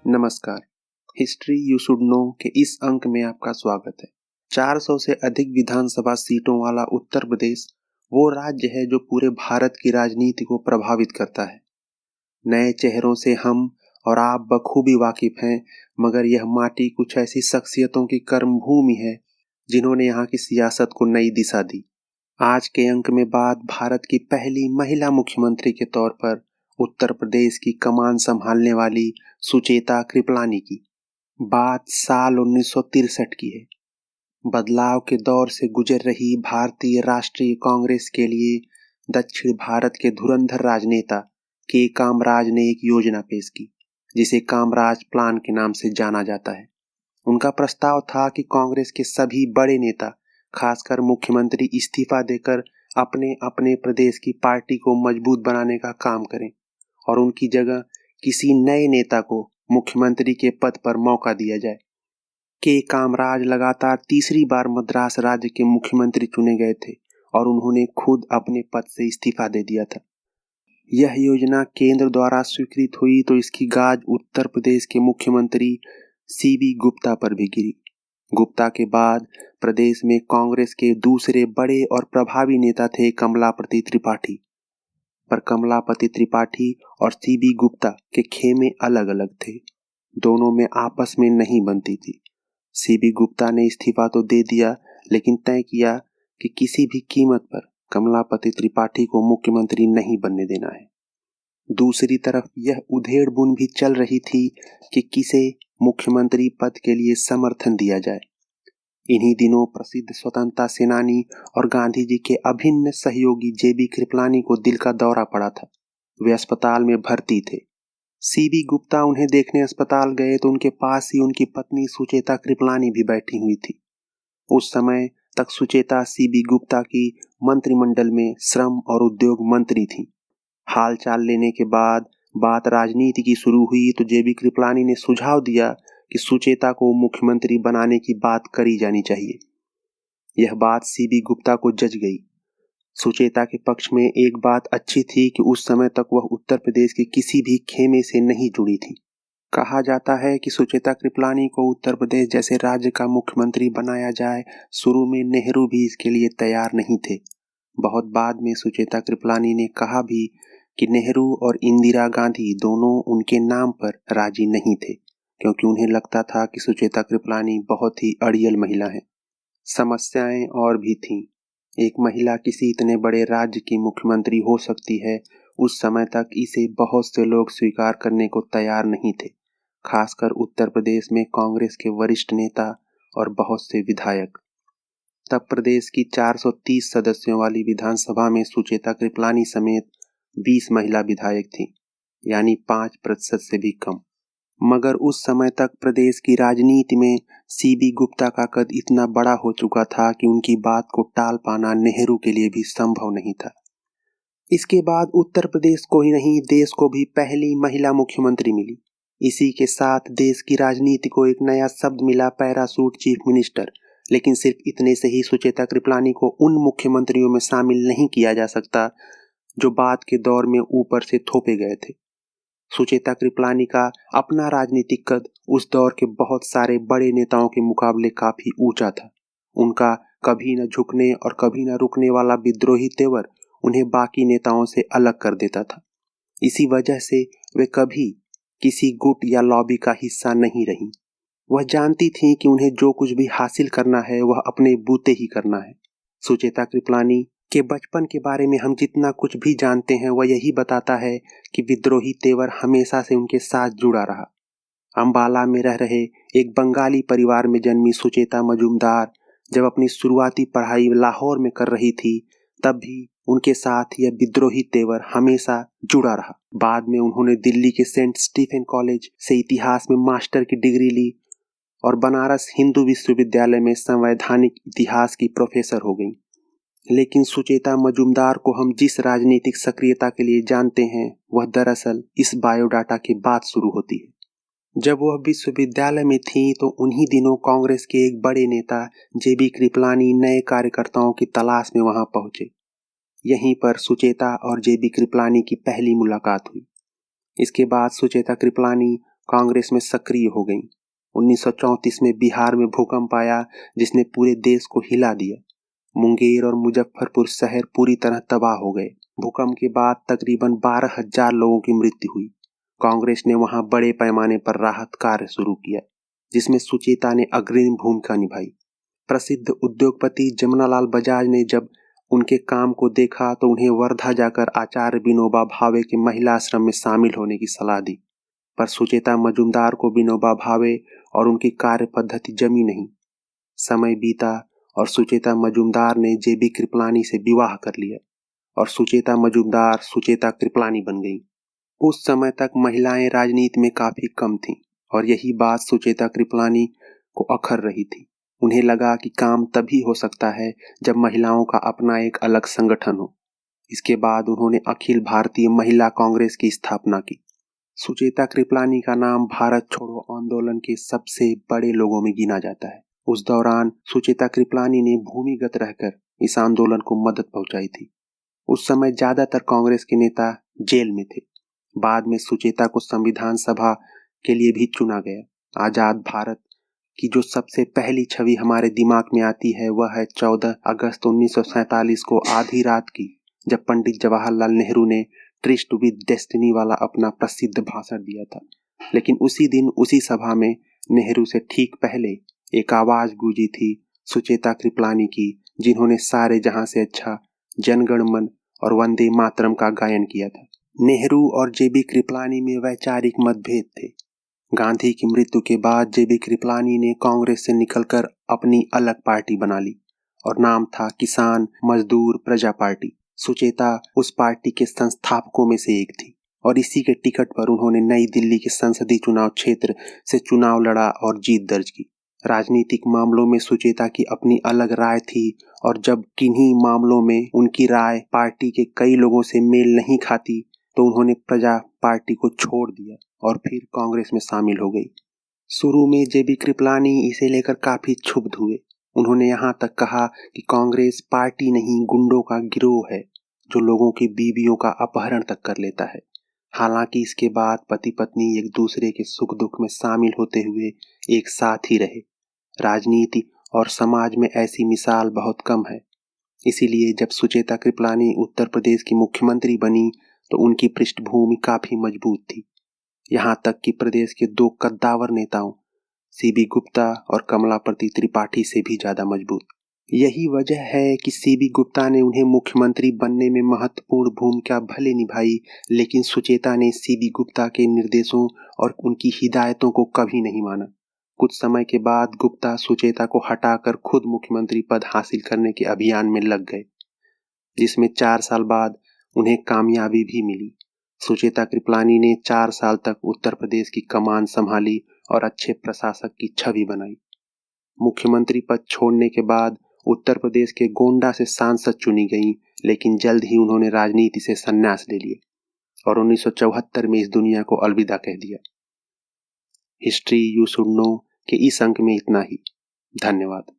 नमस्कार। History you should know के इस अंक में आपका स्वागत है। 400 से अधिक विधानसभा सीटों वाला उत्तर प्रदेश वो राज्य है जो पूरे भारत की राजनीति को प्रभावित करता है। नए चेहरों से हम और आप बखूबी वाकिफ हैं, मगर यह माटी कुछ ऐसी शख्सियतों की कर्मभूमि है जिन्होंने यहाँ की सियासत को नई दिशा दी। आज के अंक में बात भारत की पहली महिला मुख्यमंत्री के तौर पर उत्तर प्रदेश की कमान संभालने वाली सुचेता कृपलानी की। बात साल 1963 की है। बदलाव के दौर से गुजर रही भारतीय राष्ट्रीय कांग्रेस के लिए दक्षिण भारत के धुरंधर राजनेता के कामराज ने एक योजना पेश की, जिसे कामराज प्लान के नाम से जाना जाता है। उनका प्रस्ताव था कि कांग्रेस के सभी बड़े नेता, खासकर मुख्यमंत्री, इस्तीफा देकर अपने अपने प्रदेश की पार्टी को मजबूत बनाने का काम करें और उनकी जगह किसी नए नेता को मुख्यमंत्री के पद पर मौका दिया जाए। के कामराज लगातार तीसरी बार मद्रास राज्य के मुख्यमंत्री चुने गए थे और उन्होंने खुद अपने पद से इस्तीफा दे दिया था। यह योजना केंद्र द्वारा स्वीकृत हुई तो इसकी गाज उत्तर प्रदेश के मुख्यमंत्री सीबी गुप्ता पर भी गिरी। गुप्ता के बाद प्रदेश में कांग्रेस के दूसरे बड़े और प्रभावी नेता थे कमलापति त्रिपाठी। पर कमलापति त्रिपाठी और सीबी गुप्ता के खेमे अलग अलग थे। दोनों में आपस में नहीं बनती थी। सीबी गुप्ता ने इस्तीफा तो दे दिया, लेकिन तय किया कि किसी भी कीमत पर कमलापति त्रिपाठी को मुख्यमंत्री नहीं बनने देना है। दूसरी तरफ यह उधेड़-बुन भी चल रही थी कि किसे मुख्यमंत्री पद के लिए समर्थन दिया जाए। इन्हीं दिनों प्रसिद्ध स्वतंत्रता सेनानी और गांधी जी के अभिन्न सहयोगी जेबी कृपलानी को दिल का दौरा पड़ा था। वे अस्पताल में भर्ती थे। सीबी गुप्ता उन्हें देखने अस्पताल गए तो उनके पास ही उनकी पत्नी सुचेता कृपलानी भी बैठी हुई थी। उस समय तक सुचेता सीबी गुप्ता की मंत्रिमंडल में श्रम और उद्योग मंत्री थी। हाल चाल लेने के बाद बात राजनीति की शुरू हुई तो जेबी कृपलानी ने सुझाव दिया कि सुचेता को मुख्यमंत्री बनाने की बात करी जानी चाहिए। यह बात सीबी गुप्ता को जच गई। सुचेता के पक्ष में एक बात अच्छी थी कि उस समय तक वह उत्तर प्रदेश के किसी भी खेमे से नहीं जुड़ी थी। कहा जाता है कि सुचेता कृपलानी को उत्तर प्रदेश जैसे राज्य का मुख्यमंत्री बनाया जाए। शुरू में नेहरू भी इसके लिए तैयार नहीं थे। बहुत बाद में सुचेता कृपलानी ने कहा भी कि नेहरू और इंदिरा गांधी दोनों उनके नाम पर राजी नहीं थे, क्योंकि उन्हें लगता था कि सुचेता कृपलानी बहुत ही अड़ियल महिला है। समस्याएं और भी थीं। एक महिला किसी इतने बड़े राज्य की मुख्यमंत्री हो सकती है, उस समय तक इसे बहुत से लोग स्वीकार करने को तैयार नहीं थे, खासकर उत्तर प्रदेश में कांग्रेस के वरिष्ठ नेता और बहुत से विधायक। तब प्रदेश की 430 सदस्यों वाली विधानसभा में सुचेता कृपलानी समेत 20 महिला विधायक थीं, यानी 5% से भी कम। मगर उस समय तक प्रदेश की राजनीति में सीबी गुप्ता का कद इतना बड़ा हो चुका था कि उनकी बात को टाल पाना नेहरू के लिए भी संभव नहीं था। इसके बाद उत्तर प्रदेश को ही नहीं, देश को भी पहली महिला मुख्यमंत्री मिली। इसी के साथ देश की राजनीति को एक नया शब्द मिला, पैरासूट चीफ मिनिस्टर। लेकिन सिर्फ इतने से ही सुचेता कृपलानी को उन मुख्यमंत्रियों में शामिल नहीं किया जा सकता जो बाद के दौर में ऊपर से थोपे गए थे। सुचेता कृपलानी का अपना राजनीतिक कद उस दौर के बहुत सारे बड़े नेताओं के मुकाबले काफी ऊंचा था। उनका कभी न झुकने और कभी न रुकने वाला विद्रोही तेवर उन्हें बाकी नेताओं से अलग कर देता था। इसी वजह से वे कभी किसी गुट या लॉबी का हिस्सा नहीं रहीं। वह जानती थीं कि उन्हें जो कुछ भी हासिल करना है वह अपने बूते ही करना है। सुचेता कृपलानी के बचपन के बारे में हम जितना कुछ भी जानते हैं वह यही बताता है कि विद्रोही तेवर हमेशा से उनके साथ जुड़ा रहा। अंबाला में रह रहे एक बंगाली परिवार में जन्मी सुचेता मजूमदार जब अपनी शुरुआती पढ़ाई लाहौर में कर रही थी, तब भी उनके साथ यह विद्रोही तेवर हमेशा जुड़ा रहा। बाद में उन्होंने दिल्ली के सेंट स्टीफेन कॉलेज से इतिहास में मास्टर की डिग्री ली और बनारस हिंदू विश्वविद्यालय में संवैधानिक इतिहास की प्रोफेसर हो गई। लेकिन सुचेता मजूमदार को हम जिस राजनीतिक सक्रियता के लिए जानते हैं वह दरअसल इस बायोडाटा के बाद शुरू होती है। जब वह विश्वविद्यालय में थी तो उन्हीं दिनों कांग्रेस के एक बड़े नेता जेबी कृपलानी नए कार्यकर्ताओं की तलाश में वहां पहुंचे। यहीं पर सुचेता और जेबी कृपलानी की पहली मुलाकात हुई। इसके बाद सुचेता कृपलानी कांग्रेस में सक्रिय हो गईं। 1934 में बिहार में भूकंप आया जिसने पूरे देश को हिला दिया। मुंगेर और मुजफ्फरपुर शहर पूरी तरह तबाह हो गए। भूकंप के बाद तकरीबन 12,000 लोगों की मृत्यु हुई। कांग्रेस ने वहां बड़े पैमाने पर राहत कार्य शुरू किया, जिसमें सुचेता ने अग्रणी भूमिका निभाई। प्रसिद्ध उद्योगपति जमनालाल बजाज ने जब उनके काम को देखा तो उन्हें वर्धा जाकर आचार्य विनोबा भावे के महिला आश्रम में शामिल होने की सलाह दी, पर सुचेता मजूमदार को विनोबा भावे और उनकी कार्य पद्धति जमी नहीं। समय बीता और सुचेता मजूमदार ने जेबी कृपलानी से विवाह कर लिया और सुचेता मजूमदार सुचेता कृपलानी बन गई। उस समय तक महिलाएं राजनीति में काफी कम थीं और यही बात सुचेता कृपलानी को अखर रही थी। उन्हें लगा कि काम तभी हो सकता है जब महिलाओं का अपना एक अलग संगठन हो। इसके बाद उन्होंने अखिल भारतीय महिला कांग्रेस की स्थापना की। सुचेता कृपलानी का नाम भारत छोड़ो आंदोलन के सबसे बड़े लोगों में गिना जाता है। उस दौरान सुचेता कृपलानी ने भूमिगत रहकर इस आंदोलन को मदद पहुंचाई थी। उस समय ज्यादातर कांग्रेस के नेता जेल में थे। बाद में सुचेता को संविधान सभा के लिए भी चुना गया। आजाद भारत की जो सबसे पहली छवि हमारे दिमाग में आती है वह है 14 अगस्त 1947 को आधी रात की, जब पंडित जवाहरलाल नेहरू ने ट्रिस्ट विद डेस्टिनी वाला अपना प्रसिद्ध भाषण दिया था। लेकिन उसी दिन उसी सभा में नेहरू से ठीक पहले एक आवाज गूंजी थी सुचेता कृपलानी की, जिन्होंने सारे जहां से अच्छा, जनगण मन और वंदे मातरम का गायन किया था। नेहरू और जेबी कृपलानी में वैचारिक मतभेद थे। गांधी की मृत्यु के बाद जेबी कृपलानी ने कांग्रेस से निकलकर अपनी अलग पार्टी बना ली और नाम था किसान मजदूर प्रजा पार्टी। सुचेता उस पार्टी के संस्थापकों में से एक थी और इसी के टिकट पर उन्होंने नई दिल्ली के संसदीय चुनाव क्षेत्र से चुनाव लड़ा और जीत दर्ज की। राजनीतिक मामलों में सुचेता की अपनी अलग राय थी और जब किन्हीं मामलों में उनकी राय पार्टी के कई लोगों से मेल नहीं खाती तो उन्होंने प्रजा पार्टी को छोड़ दिया और फिर कांग्रेस में शामिल हो गई। शुरू में जेबी कृपलानी इसे लेकर काफी क्षुब्ध हुए। उन्होंने यहाँ तक कहा कि कांग्रेस पार्टी नहीं गुंडों का गिरोह है जो लोगों की बीवियों का अपहरण तक कर लेता है। हालांकि इसके बाद पति पत्नी एक दूसरे के सुख दुख में शामिल होते हुए एक साथ ही रहे। राजनीति और समाज में ऐसी मिसाल बहुत कम है। इसीलिए जब सुचेता कृपलानी उत्तर प्रदेश की मुख्यमंत्री बनी तो उनकी पृष्ठभूमि काफी मजबूत थी, यहाँ तक कि प्रदेश के दो कद्दावर नेताओं सीबी गुप्ता और कमलापति त्रिपाठी से भी ज्यादा मजबूत। यही वजह है कि सीबी गुप्ता ने उन्हें मुख्यमंत्री बनने में महत्वपूर्ण भूमिका भले निभाई, लेकिन सुचेता ने सीबी गुप्ता के निर्देशों और उनकी हिदायतों को कभी नहीं माना। कुछ समय के बाद गुप्ता सुचेता को हटाकर खुद मुख्यमंत्री पद हासिल करने के अभियान में लग गए, जिसमें 4 साल बाद उन्हें कामयाबी भी मिली। सुचेता कृपलानी ने 4 साल तक उत्तर प्रदेश की कमान संभाली और अच्छे प्रशासक की छवि बनाई। मुख्यमंत्री पद छोड़ने के बाद उत्तर प्रदेश के गोंडा से सांसद चुनी गईं, लेकिन जल्द ही उन्होंने राजनीति से संन्यास ले लिया और 1974 में इस दुनिया को अलविदा कह दिया। हिस्ट्री यू शुड नो के इस अंक में इतना ही। धन्यवाद।